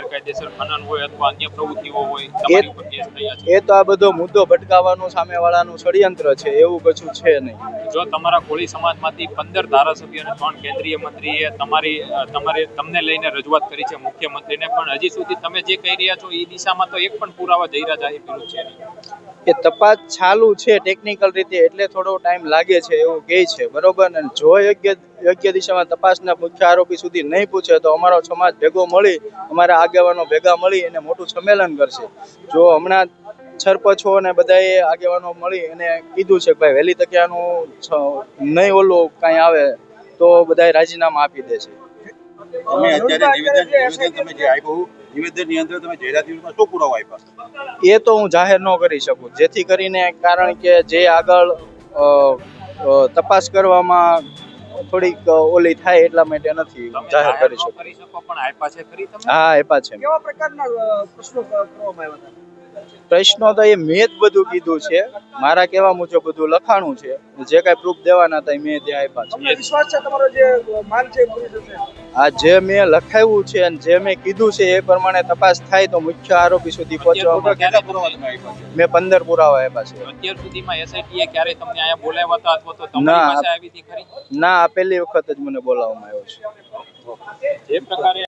ગેરકાયદેસર ખનન હોય અથવા અન્ય પ્રવૃત્તિઓ હોય તમારી ઉપર કેસ થયા છે? એ તો આ બધો મુદ્દો ભટકાવવાનું સામેવાળાનું ષડયંત્ર છે, એવું કશું છે નહીં. જો તમારા કોળી સમાજમાંથી 15 ધારાસભ્ય અને 3 કેન્દ્રીય મંત્રીએ તમને લઈને રજૂઆત કરી છે મુખ્યમંત્રીને, પણ હજી સુધી તમે જે કહી રહ્યા છો એ દિશામાં તો એક પણ પુરાવા જયરા જાહેર વિરુદ્ધ છે નહીં. કે તપાસ ચાલુ છે ટેકનિકલ રીતે, એટલે થોડો ટાઈમ લાગે છે એવું કહે છે, બરોબર ને? જો યોગ્ય દિશામાં તપાસના મુખ્ય આરોપી સુધી નહીં પૂછે તો અમારો સમાજ ભેગો મળી, અમારા આગેવાનો ભેગા મળી અને મોટું સંમેલન કરશે. જો હમણાં સરપંચો અને બધાએ આગેવાનો મળી અને કીધું છે કે ભાઈ વહેલી તકે આનું નહીં ઓલું કાંઈ આવે તો બધાએ રાજીનામા આપી દે છે. તમે અત્યારે નિવેદન તમે જે આપ્યું, નિવેદનની અંદર તમે જાહેરાત વિરુદ્ધમાં શું પુરાવો આપ્યા? એ તો હું જાહેર ન કરી શકું, જેથી કરીને, કારણ કે જે આગળ તપાસ કરવામાં થોડીક ઓલી થાય એટલા માટે નથી જાહેર કરી શકું. કરી શકો પણ આપ્યા છે ખરી તમે? હા, આપ્યા છે. કેવા પ્રકારના પ્રશ્નો કરવામાં આવ્યા હતા? પ્રશ્નો તો એ મેં જ બધું કીધું છે, મારા કહેવા મુજબ બધું લખાણું છે, જે કાંઈ પ્રૂફ દેવાના હતા એ મેં ત્યાં આપ્યા છે. તમને વિશ્વાસ છે તમારો જે માલ છે એ પૂરી થશે? આ જે મેં લખાવ્યું છે અને જે મેં કીધું છે એ પ્રમાણે તપાસ થાય તો મુખ્ય આરોપી સુધી પહોંચવામાં. કેટલા પુરાવા તમે આપ્યા છે? મેં 15 પુરાવા આપ્યા છે. અત્યાર સુધીમાં એસઆઈટીએ ક્યારે તમને અહીંયા બોલાવ્યા હતા અથવા તો તમારી ના. પાસે આવી હતી ખરી? ના, આ પહેલી વખત જ મને બોલાવવામાં આવ્યો છે. જે પ્રકારે